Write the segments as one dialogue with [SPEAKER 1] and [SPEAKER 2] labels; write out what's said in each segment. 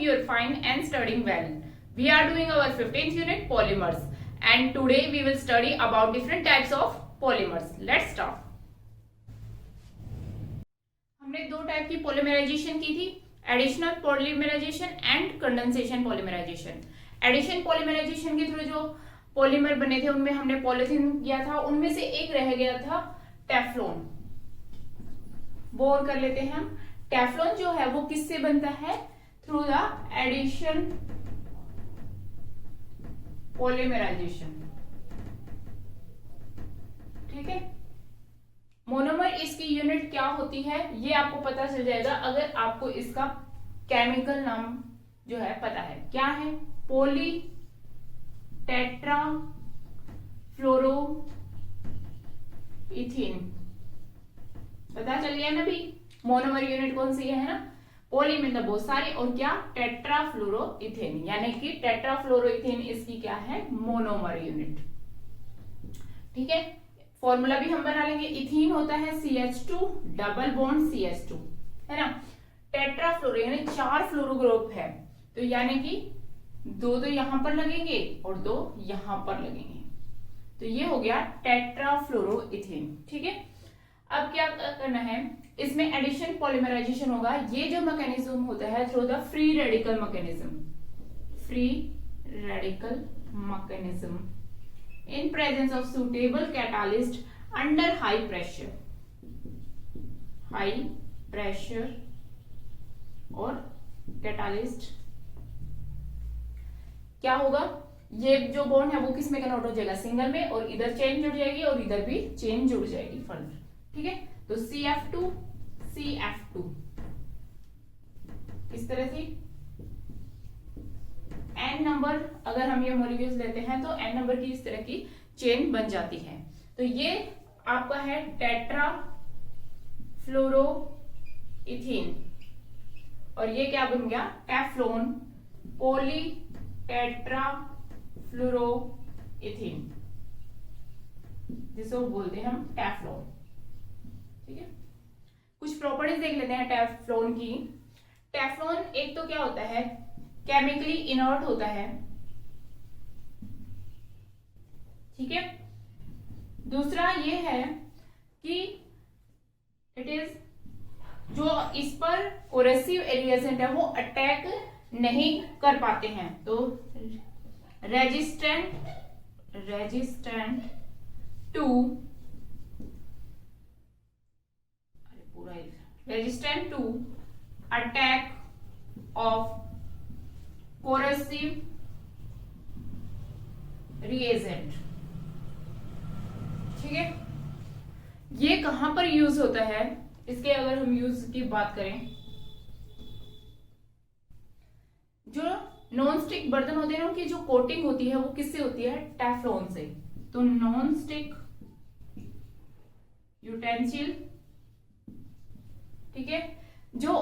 [SPEAKER 1] you are fine and studying well. We are doing our 15th unit polymers and today we will study about different types of polymers. Let's start. हमने दो type की polymerisation की थी, additional polymerisation and condensation polymerisation. Addition polymerisation के through जो polymer बने थे उनमें हमने पॉलीथीन किया था, उनमें से एक रह गया था टेफ्लॉन. वो और कर लेते हैं हम. टेफ्लॉन जो है वो किससे बनता है? Through the addition polymerisation. ठीक है. मोनोमर इसकी यूनिट क्या होती है ये आपको पता चल जाएगा अगर आपको इसका केमिकल नाम जो है पता है. क्या है? पॉली टेट्रा फ्लोरो इथीन. पता चल गया ना भी. मोनोमर यूनिट कौन सी है ना? पॉली मतलब बहुत सारी, और क्या? टेट्राफ्लोरोइथेन, यानी कि टेट्राफ्लोरोइथेन इसकी क्या है? Monomer unit. ठीक है. फॉर्मूला भी हम बना लेंगे. इथीन होता है CH2 डबल बॉन्ड CH2, है ना. टेट्राफ्लोरो यानी 4 फ्लोरो ग्रुप है, तो यानी कि 2 तो यहां पर लगेंगे और 2 यहां पर लगेंगे, तो ये हो गया टेट्राफ्लोरोइथेन. ठीक है. अब क्या करना है? इसमें एडिशन पॉलीमराइजेशन होगा. ये जो मैकेनिज्म होता है through the free radical mechanism. Free radical mechanism in presence of suitable catalyst under high pressure. High pressure और कैटालिस्ट क्या होगा? ये जो बॉन्ड है वो किस में कन्वर्ट हो जाएगा? सिंगल में, और इधर चेन जुड़ जाएगी और इधर भी चेन जुड़ जाएगी फर्दर. ठीक है. तो CF2 CF2 इस तरह से n नंबर, अगर हम ये मॉलिक्यूल्स लेते हैं तो n नंबर की इस तरह की चेन बन जाती है. तो ये आपका है टेट्रा फ्लोरोइथीन, और ये क्या बन गया? टेफ्लॉन. पॉली टेट्रा फ्लोरोइथीन, जिसको बोलते हैं हम टेफ्लॉन. ठीक है. कुछ प्रॉपर्टीज देख लेते हैं टेफ्लॉन की. टेफ्लॉन एक तो क्या होता है? केमिकली इनर्ट होता है. ठीक है. दूसरा ये है कि इट इज जो इस पर कोरेसिव रिएजेंट है वो अटैक नहीं कर पाते हैं, तो resistant to attack of corrosive reagent. ठीक है. ये कहां पर यूज होता है? इसके अगर हम यूज की बात करें, जो नॉन स्टिक बर्तन होते हैं उनकी जो कोटिंग होती है वो किससे होती है? टेफ्लॉन से. तो नॉन स्टिक यूटेंसिल, ठीक है, जो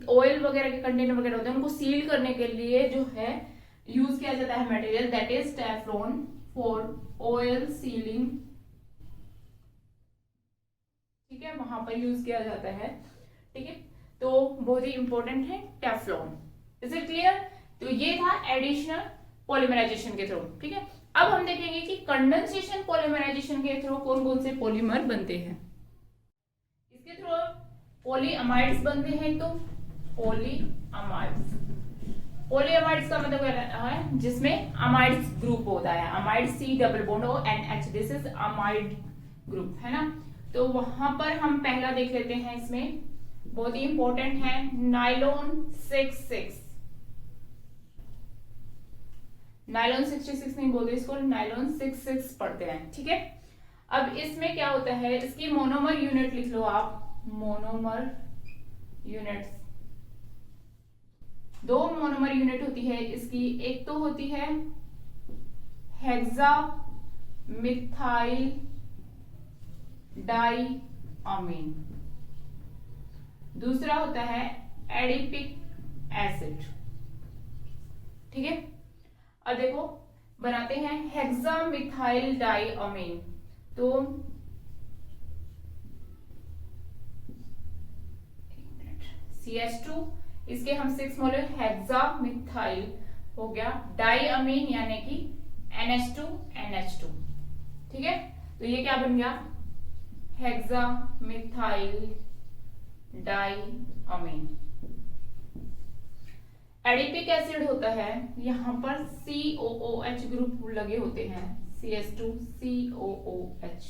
[SPEAKER 1] ऑयल वगैरह के कंटेनर वगैरह होते हैं उनको सील करने के लिए जो है यूज किया जाता है material, that is Teflon for oil ceiling. ठीक है. वहां पर यूज किया जाता है. ठीक है. तो बहुत ही इंपॉर्टेंट है टेफ्लॉन. Is it clear? तो ये था एडिशनल पॉलीमराइजेशन के थ्रू. ठीक है. अब हम देखेंगे कि कंडेंसेशन पॉलीमराइजेशन के थ्रू कौन कौन से पॉलीमर बनते हैं. इसके थ्रू पॉलीअमाइड्स बनते हैं. तो पॉलीअमाइड्स का मतलब क्या है? जिसमें अमाइड्स ग्रुप होता है. Amide C double bond ONH, this is amide group, है ना. तो वहां पर हम पहला देख लेते हैं. इसमें बहुत ही इंपॉर्टेंट है नाइलॉन 66. नाइलॉन 66 नहीं बोलते इसको, नाइलॉन 66 पढ़ते हैं. ठीक है. अब इसमें क्या होता है? इसकी मोनोमर यूनिट लिख लो आप. मोनोमर यूनिट्स, 2 मोनोमर यूनिट होती है इसकी. एक तो होती है हेक्सा मिथाइल डाइअमीन, दूसरा होता है एडिपिक एसिड. ठीक है. अब देखो बनाते हैं हेक्सा मिथाइल डाइअमीन. तो CH2 इसके हम 6 मोलर हेक्सामिथाइल हो गया डाइअमीन यानी कि NH2 NH2। ठीक है, तो ये क्या बन गया, हेक्सामिथाइल डाइअमीन। एडिपिक एसिड होता है, यहां पर COOH ग्रुप लगे होते हैं, CH2 COOH,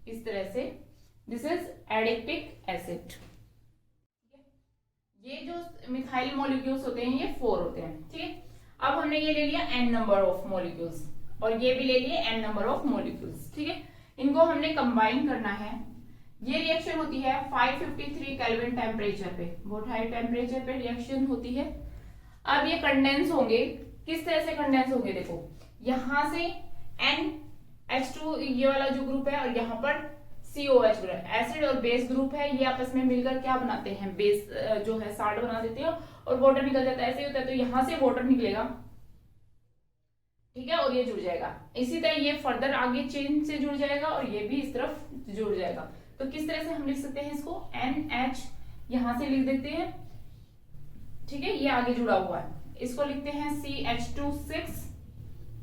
[SPEAKER 1] इस तरह से दिस इज एडिपिक एसिड। ये जो मिथाइल मॉलिक्यूल्स होते हैं ये 4 होते हैं। ठीक है, अब हमने ये ले लिया n नंबर ऑफ मॉलिक्यूल्स और ये भी ले लिए n नंबर ऑफ मॉलिक्यूल्स। ठीक है, इनको हमने कंबाइन करना है। ये रिएक्शन होती है 553 केल्विन टेम्परेचर पे, बहुत हाई टेम्परेचर पे रिएक्शन होती है। अब ये कंडेंस होंगे, किस तरह से कंडेंस होंगे, देखो यहां से NH2 ये वाला जो ग्रुप है और यहाँ पर COH ग्रुप, एसिड और बेस ग्रुप है, ये आपस में मिलकर क्या बनाते हैं, बेस जो है साल्ट बना देते हैं और वाटर निकल जाता है, ऐसे ही होता है। तो यहां से वाटर निकलेगा, ठीक है, और ये जुड़ जाएगा। इसी तरह ये फर्दर आगे चेन से जुड़ जाएगा और ये भी इस तरफ जुड़ जाएगा। तो किस तरह से हम लिख सकते हैं इसको, NH यहां से लिख देते हैं, ठीक है, ये आगे जुड़ा हुआ है, इसको लिखते हैं CH2 6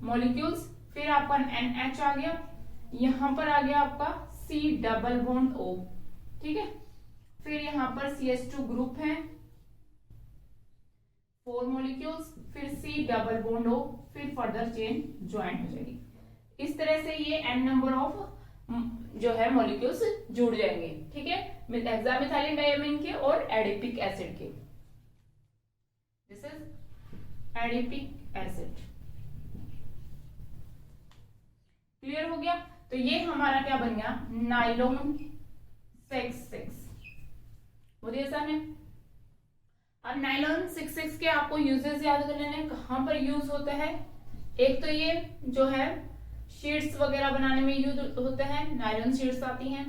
[SPEAKER 1] मॉलिक्यूल्स, फिर आपका NH आ गया, यहां पर आ गया आपका C डबल बॉन्ड O, ठीक है, फिर यहां पर CH2 ग्रुप है 4 मॉलिक्यूल्स, फिर C डबल बॉन्ड O, फिर फर्दर चेन ज्वाइन हो जाएगी। इस तरह से ये n नंबर ऑफ जो है मॉलिक्यूल्स जुड़ जाएंगे। ठीक है, हेक्सामिथाइल डाइअमीन के और एडिपिक एसिड के। This is adipic acid. Clear हो गया? तो ये हमारा क्या बन गया, नाइलॉन 6 बहुत आसान है। अब नाइलॉन 6 के आपको यूजेस याद कर लेने, कहां पर यूज होता है। एक तो ये जो है शीट्स वगैरह बनाने में यूज होता है, नायलॉन शीट्स आती हैं।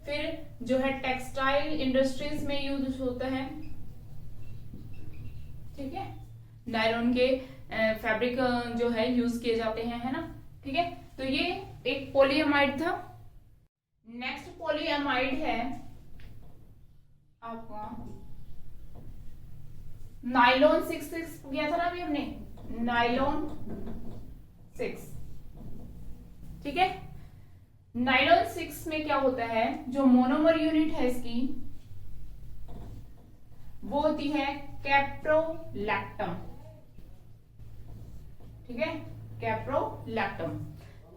[SPEAKER 1] फिर जो है टेक्सटाइल इंडस्ट्रीज में यूज होता है, ठीक है, नायलॉन के फैब्रिक जो है यूज किए जाते हैं, है ना। ठीक है, तो ये एक पॉलीएमाइड था। नेक्स्ट पॉलीएमाइड है आपका नाइलॉन 6 किया था ना अभी हमने, नाइलॉन 6, ठीक है। नाइलॉन 6 में क्या होता है, जो मोनोमर यूनिट है इसकी वो होती है कैप्रोलैक्टम, ठीक है, कैप्रोलैक्टम।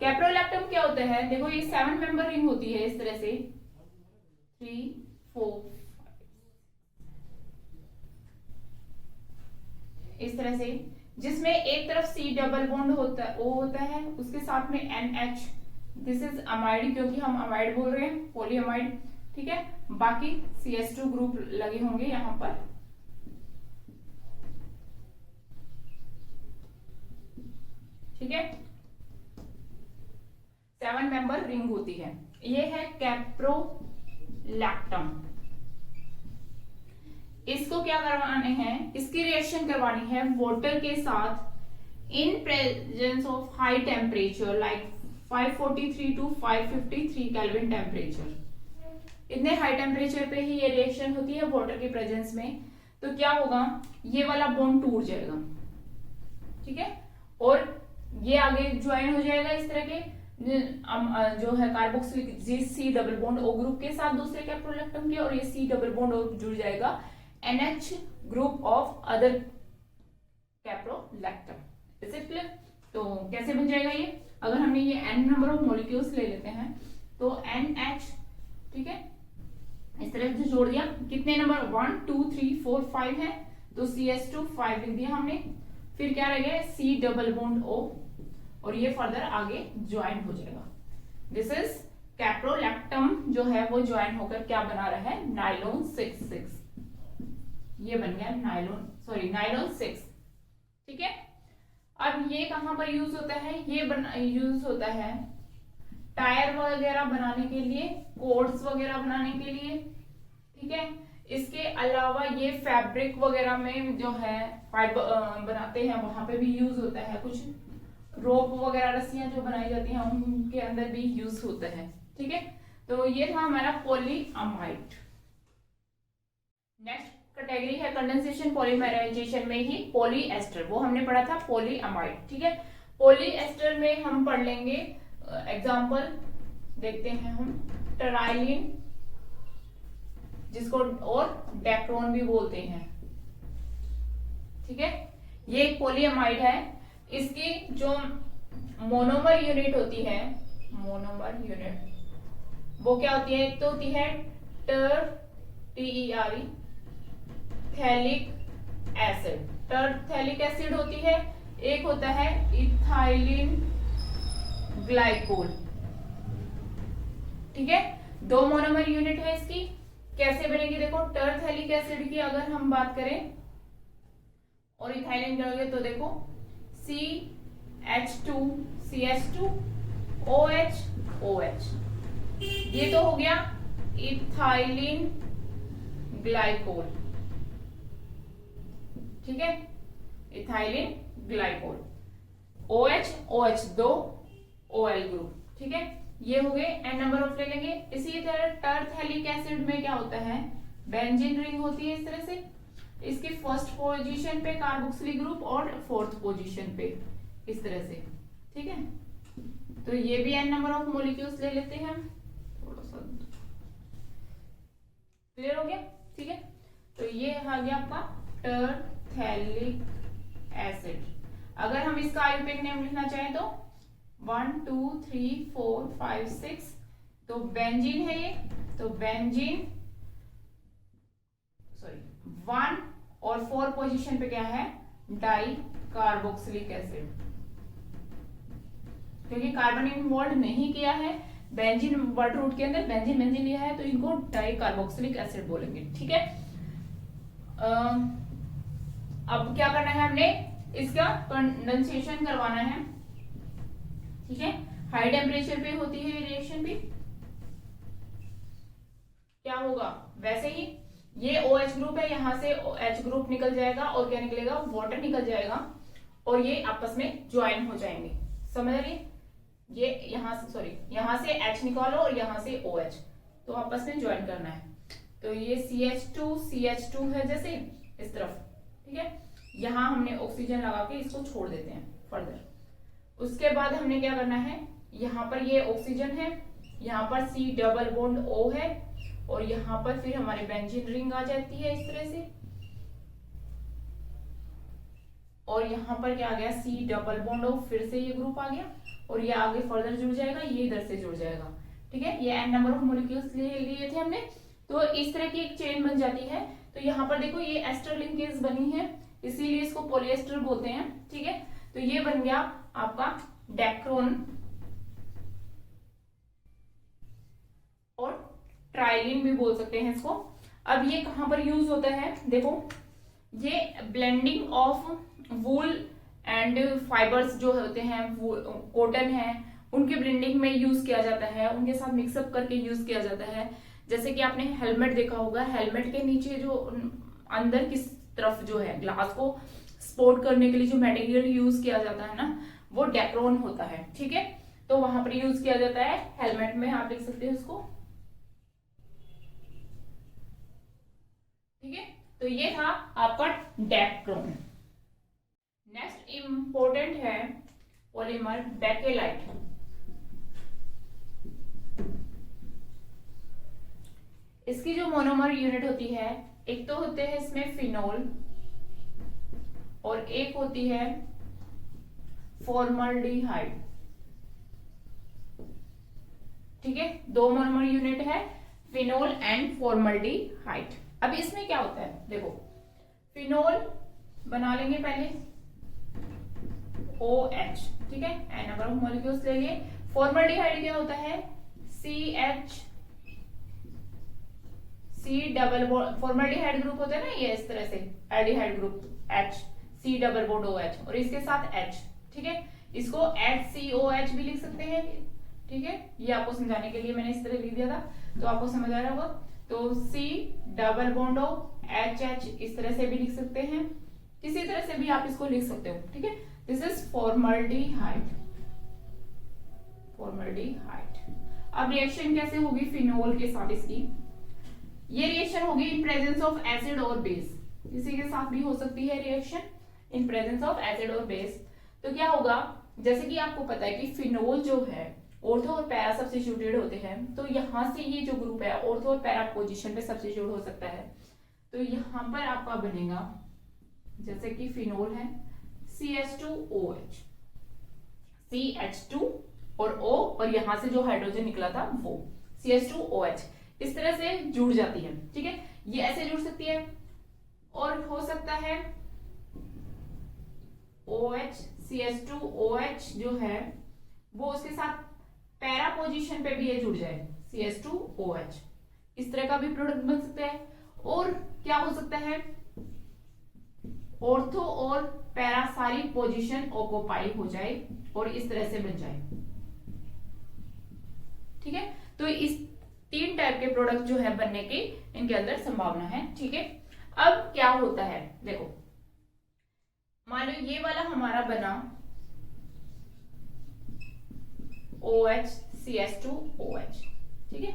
[SPEAKER 1] कैप्रोलैक्टम क्या होता है, देखो ये 7 मेंबर रिंग होती है इस तरह से, 3 4 इस तरह से, जिसमें एक तरफ C डबल बॉन्ड होता है, O होता है, उसके साथ में NH, दिस इज अमाइड, क्योंकि हम अमाइड बोल रहे हैं, पॉलीअमाइड, ठीक है। बाकी CH2 ग्रुप लगे होंगे यहां पर, ठीक है, 7 मेंबर रिंग होती है। ये है कैप्रोलैक्टम। इसको क्या करवाने हैं, इसकी रिएक्शन करवानी है वाटर के साथ in presence of high temperature like 543 to 553 kelvin temperature. इतने हाई टेम्परेचर पे ही ये रिएक्शन होती है वाटर के प्रेजेंस में। तो क्या होगा, ये वाला बॉन्ड टूट जाएगा, ठीक है, और ये आगे ज्वाइन हो जाएगा इस तरह के जो है carboxylic C double bond O group के साथ दूसरे कैप्रोलैक्टम के, और ये C डबल बॉन्ड O जुड़ जाएगा NH group of other caprolactam. Is it clear? तो कैसे बन जाएगा ये, अगर हमने ये n नंबर ऑफ मॉलिक्यूल्स ले लेते हैं तो NH, ठीक है, इस तरह से जोड़ दिया, कितने नंबर 1 2 3 4 5 है, तो CH2 5 लिख दिया हमने, फिर क्या रह गया C डबल बॉन्ड O, और ये फर्दर आगे ज्वाइन हो जाएगा। दिस इज कैप्रोलैक्टम जो है वो ज्वाइन होकर क्या बना रहा है, नाइलॉन 6। ये बन गया नाइलॉन 6, ठीक है। अब ये कहां पर यूज होता है, ये यूज होता है टायर वगैरह बनाने के लिए, कोड्स वगैरह बनाने के लिए, ठीक है। इसके अलावा ये फैब्रिक वगैरह में जो है फाइबर बनाते हैं वहां पे भी यूज होता है, कुछ रोप वगैरह रस्सियां जो बनाई जाती हैं उनके अंदर भी यूज होता है, ठीक है। तो ये था हमारा पॉलीअमाइड। नेक्स्ट कैटेगरी है कंडेंसेशन पॉलीमराइजेशन में ही पॉलीएस्टर, वो हमने पढ़ा था पॉलीअमाइड, ठीक है। पॉलीएस्टर में हम पढ़ लेंगे एग्जांपल देखते हैं हम, टराइलिन जिसको और डेक्रोन भी बोलते हैं, ठीक है। ये एक पॉलीअमाइड है। इसकी जो मोनोमर यूनिट होती है, मोनोमर यूनिट वो क्या होती है, एक तो होती है TERE थैलिक एसिड, टरथैलिक एसिड होती है, एक होता है इथाइलिन ग्लाइकोल, ठीक है। दो मोनोमर यूनिट है इसकी। कैसे बनेगी देखो, टरथैलिक एसिड की अगर हम बात करें और इथाइलिन करोगे तो देखो CH2 CH2 OH OH, ये तो हो गया इथाइलिन ग्लाइकोल, ठीक है, इथाइलिन ग्लाइकोल, OH OH दो OL ग्रुप, ठीक है। ये हो गए, n नंबर ऑफ ले लेंगे। इसी तरह टरथैलिक एसिड में क्या होता है, बेंजीन रिंग होती है इस तरह से, इसकी फर्स्ट पोजीशन पे कार्बोक्सिलिक ग्रुप और फोर्थ पोजीशन पे इस तरह से, ठीक है। तो ये भी n नंबर ऑफ मॉलिक्यूल्स ले लेते हैं हम, थोड़ा सा क्लियर हो गया, ठीक है। तो ये आ गया आपका टरथैलिक एसिड। अगर हम इसका आयुर्वेदिक नेम लिखना चाहें तो 1 2 3 4 5 6, तो बेंजीन है ये, तो बेंजीन सॉरी 1 और 4 पोजीशन पे क्या है, डाई कार्बोक्सिलिक एसिड, क्योंकि कार्बन इन्वॉल्व नहीं किया है बेंजीन वर्ड रूट के अंदर, बेंजीन बेंजीन लिया है तो इनको डाई कार्बोक्सिलिक एसिड बोलेंगे, ठीक है। अब क्या करना है, हमने इसका कंडेंसेशन करवाना है, ठीक है। हाई टेम्परेचर पे होती है ये रिएक्शन भी। क्या होगा, वैसे ही ये OH ग्रुप है, यहां से H ग्रुप निकल जाएगा और क्या निकलेगा, वाटर निकल जाएगा और ये आपस में ज्वाइन हो जाएंगे, समझ रही, ये यहां से सॉरी यहां से H निकालो और यहां से OH, तो आपस में ज्वाइन करना है। तो ये CH2 है जैसे इस तरफ, ठीक है। यहां हमने ऑक्सीजन लगा के इसको छोड़ देते हैं फर्दर। उसके बाद हमने क्या करना है, यहाँ पर ये ऑक्सीजन है, यहाँ पर C डबल बॉन्ड O है और यहाँ पर फिर हमारी बेंजीन रिंग आ जाती है इस तरह से, और यहाँ पर क्या आ गया, C डबल बॉन्ड O, फिर से ये ग्रुप आ गया और ये आगे फर्दर जुड़ जाएगा, ये इधर से जुड़ जाएगा, ठीक है। ये n नंबर ऑफ मॉलिक्यूल्स लिए थे हमने, तो इस तरह की एक चेन बन जाती है। तो यहाँ पर देखो ये एस्टर लिंकेज बनी है, इसीलिए इसको पॉलीएस्टर बोलते हैं, ठीक है। तो ये बन गया आपका डेक्रोन और ट्राइलिन भी बोल सकते हैं इसको। अब ये कहां पर यूज होता है, देखो ये blending of wool and fibres जो होते हैं, कॉटन है, उनके ब्लेंडिंग में यूज किया जाता है, उनके साथ मिक्सअप करके यूज किया जाता है। जैसे कि आपने हेलमेट देखा होगा, हेलमेट के नीचे जो अंदर की तरफ जो है ग्लास को सपोर्ट करने के लिए जो मटेरियल यूज किया जाता है ना, वो डेक्रोन होता है, ठीक है। तो वहां पर यूज किया जाता है, हेलमेट में आप लिख सकते हैं उसको, ठीक है। तो ये था आपका डेक्रोन। नेक्स्ट इंपॉर्टेंट है पॉलीमर बेकेलाइट। इसकी जो मोनोमर यूनिट होती है, एक तो होते हैं इसमें फिनोल और एक होती है फॉर्मल्डिहाइड, ठीक है। दो मोनोमर यूनिट है, फिनोल एंड फॉर्मल्डिहाइड। अब इसमें क्या होता है, देखो फिनोल बना लेंगे पहले OH, ठीक है, n नंबर ऑफ मॉलिक्यूल्स ले लिए। फॉर्मल्डिहाइड क्या होता है, C double bond, formaldehyde group होता है ना ये इस तरह से, aldehyde group H, C double bond OH और इसके साथ H, ठीक है। इसको HCOH भी लिख सकते हैं, ठीक है। ये आपको समझाने के लिए मैंने इस तरह लिख दिया था, तो आपको समझ आ रहा होगा। तो C double bond O HH इस तरह से भी लिख सकते हैं, किसी तरह से भी आप इसको लिख सकते हो, ठीक है। This is formaldehyde, formaldehyde. अब रिएक्शन कैसे होगी फिनोल के साथ इसकी, ये रिएक्शन होगी इन प्रेजेंस ऑफ एसिड और बेस, इसी के साथ भी हो सकती है reaction in presence of acid और बेस। तो क्या होगा, जैसे कि आपको पता है कि फिनोल जो है ऑर्थो और पैरा सब्स्टिट्यूटेड होते हैं, तो यहाँ से ये जो ग्रुप है ऑर्थो और पैरा पोजीशन पे सब्स्टिट्यूट हो सकता है। तो यहाँ पर आपका बनेगा जैसे कि फिनोल है CH2OH, CH2 और O, और यहां से जो हाइड्रोजन निकला था वो CH2OH, इस तरह से जुड़ जाती है। ठीक है, ये ऐसे जुड़ सकती है, और हो सकता है OH CH2OH जो है वो उसके साथ पैरा पोजीशन पे भी ये जुड़ जाए CH2OH, इस तरह का भी प्रोडक्ट बन सकता है। और क्या हो सकता है, ऑर्थो और पैरा सारी पोजीशन ऑक्युपाई हो जाए और इस तरह से बन जाए। ठीक है, तो इस 3 टाइप के प्रोडक्ट जो है बनने की इनके अंदर संभावना है। ठीक है, अब क्या होता है, देखो मान लो ये वाला हमारा बना OH CH2OH। ठीक है,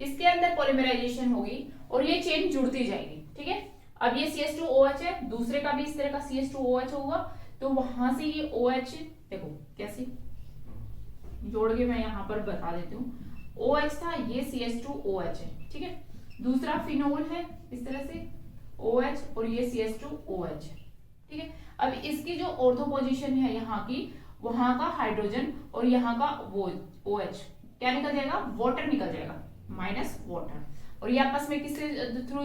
[SPEAKER 1] इसके अंदर पॉलीमराइजेशन होगी और ये चेन जुड़ती जाएगी। ठीक है, अब ये CH2OH है, दूसरे का भी इस तरह का CH2OH होगा, तो वहां से ये OH देखो कैसे जोड़ के मैं यहां पर बता देती हूँ। OH था, ये CH2OH है। ठीक है, दूसरा फिनोल है इस तरह से OH और ये CH2OH है। ठीक है, अब इसकी जो ऑर्थो पोजीशन है यहाँ की, वहां का हाइड्रोजन और यहाँ का वो OH क्या निकल जाएगा, वाटर निकल जाएगा, माइनस वाटर, और ये आपस में किसके थ्रू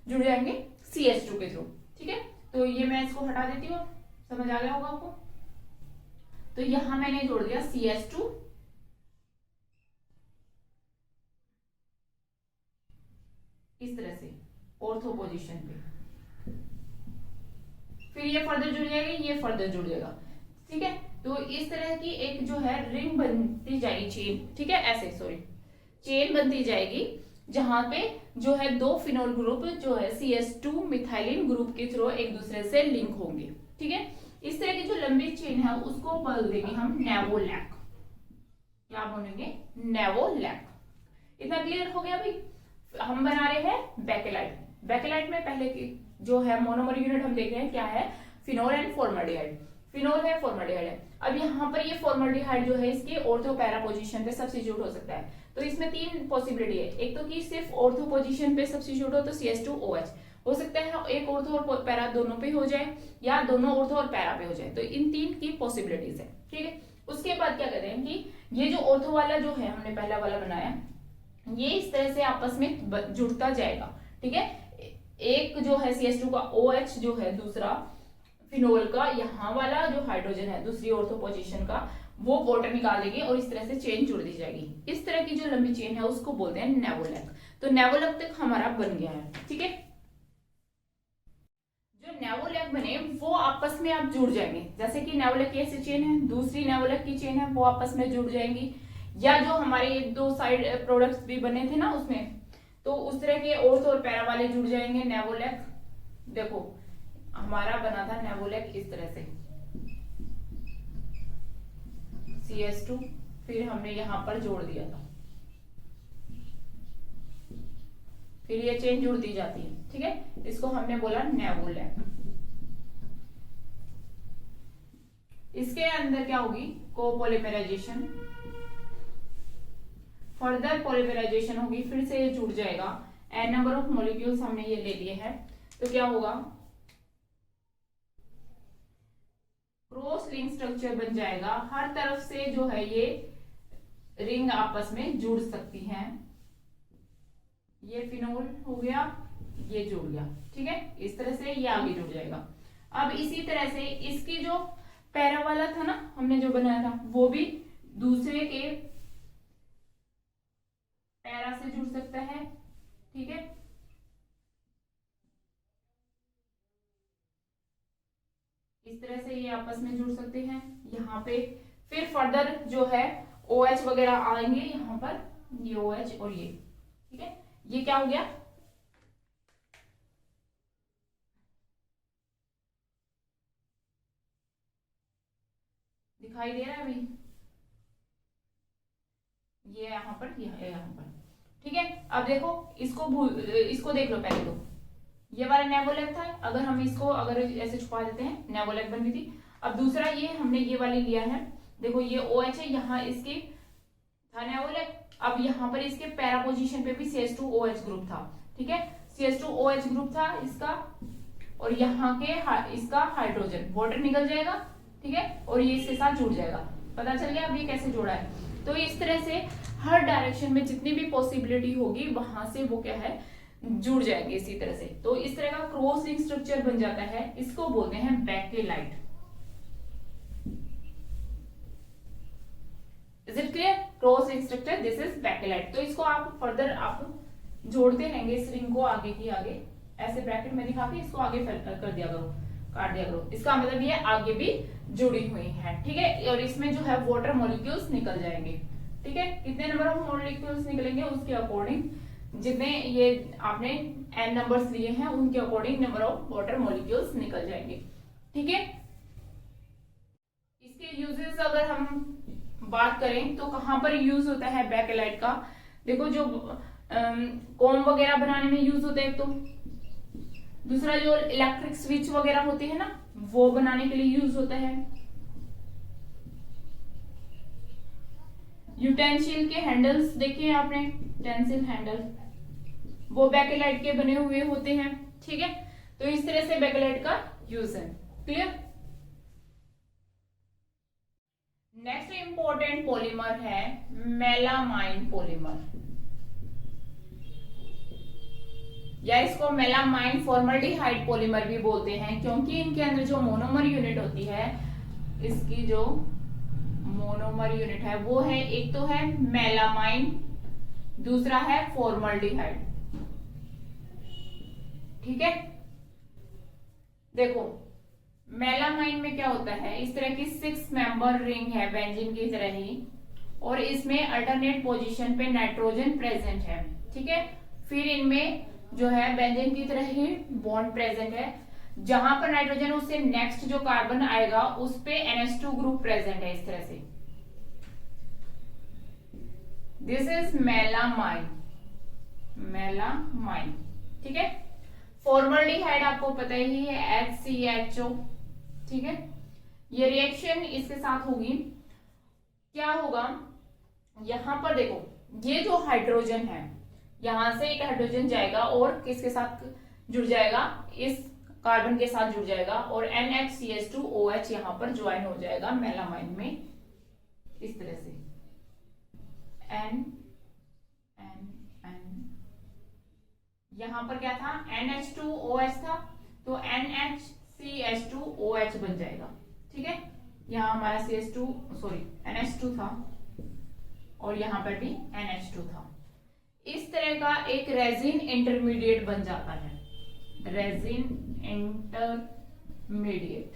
[SPEAKER 1] जुड़ जाएंगे, CH2 के थ्रू। ठीक है, तो ये मैं इसको हटा देती हूँ, समझ आ गया होगा आपको। तो यहां मैंने जोड़ दिया CH2 इस तरह से ऑर्थो पोजीशन पे, फिर ये फर्दर जुड़ जाएगा, ये फर्दर जुड़ जाएगा। ठीक है, तो इस तरह की एक जो है रिंग बनती जाएगी, चेन। ठीक है, ऐसे सॉरी चेन बनती जाएगी, जहां पे जो है 2 फिनोल ग्रुप जो है CH2 मिथाइलिन ग्रुप के थ्रू एक दूसरे से लिंक होंगे। ठीक है, इस तरह की जो लंबी चेन है उसको बोल देंगे हम नेवोलैक। क्या बोलेंगे, नेवोलैक। इतना क्लियर हो गया भाई। हम बना रहे हैं बेकेलाइट। बेकेलाइट में पहले की जो है मोनोमर यूनिट हम देख रहे हैं क्या है, फिनोल एंड फॉर्मल्डिहाइड। फिनोल है, फॉर्मल्डिहाइड है। अब यहाँ पर ये फॉर्मल्डिहाइड जो है इसके ऑर्थो पैरा पोजीशन पे सब्स्टिट्यूट हो सकता है। तो इसमें 3 पॉसिबिलिटी है, एक तो कि सिर्फ ऑर्थो पोजीशन पे सब्स्टिट्यूट हो तो CH2OH हो सकता है, एक ऑर्थो और पैरा दोनों पे हो जाए, या दोनों ऑर्थो और पैरा पे हो जाए। तो इन 3 की पॉसिबिलिटीज है। ठीक है, उसके बाद क्या कहते हैं कि ये जो ऑर्थो वाला जो है हमने पहला वाला बनाया, ये इस तरह से आपस में जुड़ता जाएगा। ठीक है, एक जो है CH2 का OH जो है, दूसरा फिनोल का यहाँ वाला जो हाइड्रोजन है दूसरी ऑर्थो पोजीशन का, वो वाटर निकाल देंगे और इस तरह से चेन जुड़ दी जाएगी। इस तरह की जो लंबी चेन है उसको बोलते हैं नेवोलैक। तो नेवोलैक तक हमारा बन गया है। ठीक है, जो नेवोलैक बने वो आपस में आप जुड़ जाएंगे, जैसे कि नेवोलैक की ऐसी चेन है, दूसरी नेवोलैक की चेन है, वो आपस में जुड़ जाएंगी। या जो हमारे ये 2 साइड प्रोडक्ट्स भी बने थे ना उसमें, तो उस तरह के ऑर्थो और पैरा वाले जुड़ जाएंगे नेवोलैक। देखो हमारा बना था नेवोलैक इस तरह से CH2, फिर हमने यहां पर जोड़ दिया था, फिर ये चेन जुड़ती जाती है। ठीक है, इसको हमने बोला नेवोलैक। इसके अंदर क्या होगी, कोपोलिमराइजेशन, फर्दर पॉलीमराइजेशन होगी, फिर से ये जुड़ जाएगा। n नंबर ऑफ मॉलिक्यूल्स हमने ये ले लिए हैं, तो क्या होगा, क्रॉस लिंक स्ट्रक्चर बन जाएगा। हर तरफ से जो है ये रिंग आपस में जुड़ सकती हैं। ये फिनोल हो गया, ये जुड़ गया। ठीक है, इस तरह से ये आगे जुड़ जाएगा। अब इसी तरह से इसकी जो पैरा वाला था ना हमने जो बनाया था, वो भी दूसरे के पैरा से जुड़ सकता है। ठीक है, इस तरह से ये आपस में जुड़ सकते हैं यहाँ पे। फिर फर्दर जो है OH वगैरह आएंगे यहाँ पर, ये OH और ये। ठीक है, ये क्या हो गया, दिखाई दे रहा है अभी, ये यहाँ पर, यहाँ पर। ठीक है। अब देखो इसको देख लो पहले तो, ये वाला नेवोलेक था, अगर हम इसको अगर ऐसे छुपा देते हैं नेवोलेक बन गई थी। अब दूसरा ये हमने ये वाली लिया है, देखो ये OH है, यहाँ इसके था नेवोलेक, अब यहाँ पर इसके पैरा पोजीशन पे भी CH2OH ग्रुप था, ठीक है, CH2OH ग्रुप था इसका, और यहाँ के इसका हाइड्रोजन वाटर निकल जाएगा, ठीक है, और ये इसके साथ जुड़ जाएगा। पता चल गया अब ये कैसे जोड़ा है। तो इस तरह से हर डायरेक्शन में जितनी भी पॉसिबिलिटी होगी वहां से वो क्या है जुड़ जाएंगे इसी तरह से। तो इस तरह का क्रॉस लिंक स्ट्रक्चर बन जाता है, इसको बोलते हैं Bakelite. Is it clear? Cross link structure, this is Bakelite. तो इसको आप फर्दर आप जोड़ते रहेंगे इस रिंग को आगे की आगे, ऐसे ब्रैकेट में दिखा के इसको आगे कर दिया करो, काट दिया करो। इसका मतलब ये आगे भी जुड़ी हुई है, ठीक है, और इसमें जो है वाटर मॉलिक्यूल्स निकल जाएंगे, ठीक है। कितने नंबर ऑफ मॉलिक्यूल्स निकलेंगे उसके अकॉर्डिंग, जितने ये आपने n नंबर्स लिए हैं उनके according number of water molecules निकल जाएंगे, ठीक है। इसके यूजेस अगर हम बात करें तो कहां पर यूज होता है बैकेलाइट का, देखो जो कॉम वगैरह बनाने में यूज होता है एक तो, दूसरा जो इलेक्ट्रिक स्विच वगैरह होते हैं ना वो बनाने के लिए यूज होता है, यूटेंसिल के हैंडल्स देखे आपने, टेंसिल हैंडल वो बैकेलाइट के बने हुए होते हैं, ठीक है। तो इस तरह से बैकेलाइट का यूज है, क्लियर। नेक्स्ट इंपॉर्टेंट पॉलीमर है मेलामाइन पॉलीमर, या इसको मेलामाइन फॉर्मल्डिहाइड पॉलीमर भी बोलते हैं, क्योंकि इनके अंदर जो मोनोमर यूनिट होती है, इसकी जो मोनोमर यूनिट है वो है, एक तो है मेलामाइन, दूसरा है फॉर्मल्डिहाइड, ठीक है। देखो मेलामाइन में क्या होता है, इस तरह की 6 मेंबर रिंग है बेंजीन की तरह ही, और इसमें अल्टरनेट पोजीशन पे नाइट्रोजन प्रेजेंट है, ठीक है। फिर इनमें जो है बेंजीन की तरह ही बॉन्ड प्रेजेंट है, जहां पर नाइट्रोजन उससे नेक्स्ट जो कार्बन आएगा उस पे NH2 ग्रुप प्रेजेंट है, इस तरह से। दिस इज मेलामाइन, मेलामाइन, ठीक है। फॉर्मल्डिहाइड आपको पता ही है, HCHO, ठीक है। ये रिएक्शन इसके साथ होगी, क्या होगा, यहां पर देखो ये जो हाइड्रोजन है यहां से एक हाइड्रोजन जाएगा और किसके साथ जुड़ जाएगा, इस कार्बन के साथ जुड़ जाएगा, और NHCH2OH यहां पर ज्वाइन हो जाएगा मेलामाइन में, इस तरह से N N N, यहां पर क्या था NH2OH था, तो NHCH2OH बन जाएगा, ठीक है। यहां हमारा NH2 था और यहां पर भी NH2 था। इस तरह का एक रेजिन इंटरमीडिएट बन जाता है, रेजिन इंटरमीडिएट,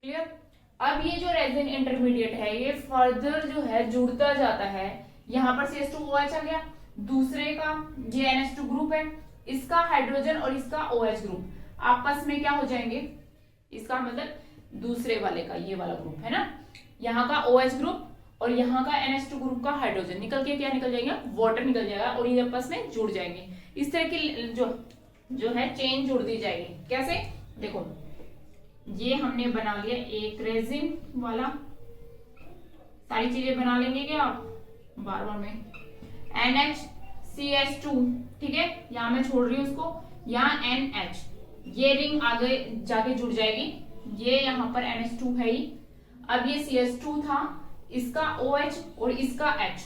[SPEAKER 1] क्लियर। अब ये जो रेजिन इंटरमीडिएट है ये फर्दर जो है जुड़ता जाता है, यहां पर CH2OH आ गया, दूसरे का ये NH2 ग्रुप है, इसका हाइड्रोजन और इसका OH ग्रुप आपस में क्या हो जाएंगे, इसका मतलब दूसरे वाले का ये वाला ग्रुप है ना, यहाँ का OH ग्रुप और यहाँ का NH2 ग्रुप का हाइड्रोजन निकल के क्या निकल जाएगा, वाटर निकल जाएगा, और ये आपस में जुड़ जाएंगे। इस तरह की जो है चेन जुड़ दी जाएगी। कैसे, देखो ये हमने बना लिया एक रेजिन वाला, सारी चीजें बना लेंगे क्या आप बार बार में, NHCH2, ठीक है, यहां मैं छोड़ रही हूं उसको, यहाँ NH, ये रिंग आगे जाके जुड़ जाएगी, ये यहाँ पर NH2 है ही, अब ये CH2 था, इसका OH और इसका H,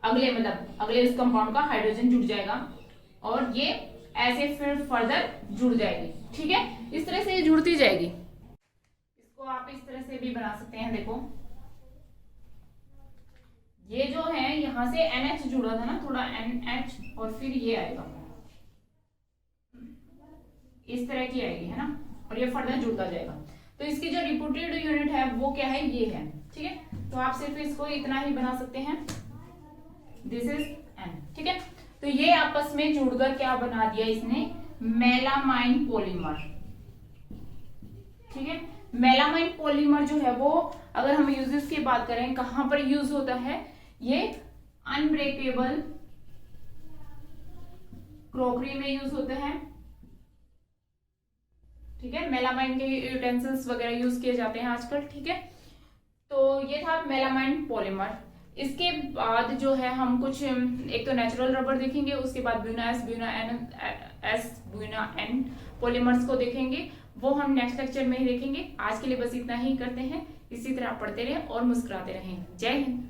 [SPEAKER 1] अगले इस कंपाउंड का हाइड्रोजन जुड़ जाएगा, और ये ऐसे फिर फर्दर जुड़ जाएगी, ठीक है। इस तरह से ये जुड़ती जाएगी। इसको आप इस तरह से भी बना सकते हैं, देखो ये जो है यहां से NH जुड़ा था ना, थोड़ा NH, और फिर ये आएगा इस तरह की आएगी, है ना, और ये फर्दर जुड़ता जाएगा। तो इसकी जो रिपोर्टेड यूनिट है वो क्या है, ये है, ठीक है। तो आप सिर्फ इसको इतना ही बना सकते हैं, दिस इज N, ठीक है। तो ये आपस में जुड़कर क्या बना दिया इसने, मेलामाइन पॉलीमर, ठीक है। मेलामाइन पॉलीमर जो है वो, अगर हम यूजेस की बात करें कहां पर यूज होता है, ये अनब्रेकेबल क्रॉकरी में यूज होते हैं। ठीक है, मेलामाइन के यूटेंसिल्स वगैरह यूज किए जाते हैं आजकल। ठीक है, तो ये था मेलामाइन पॉलीमर। इसके बाद जो है हम कुछ एक तो नेचुरल रबर देखेंगे, उसके बाद Buna S, Buna N polymers को देखेंगे। वो हम नेक्स्ट लेक्चर में ही देखेंगे। आज के लिए बस इतना ही करते हैं। इसी तरह पढ़ते रहें और मुस्कुराते रहें। जय हिंद।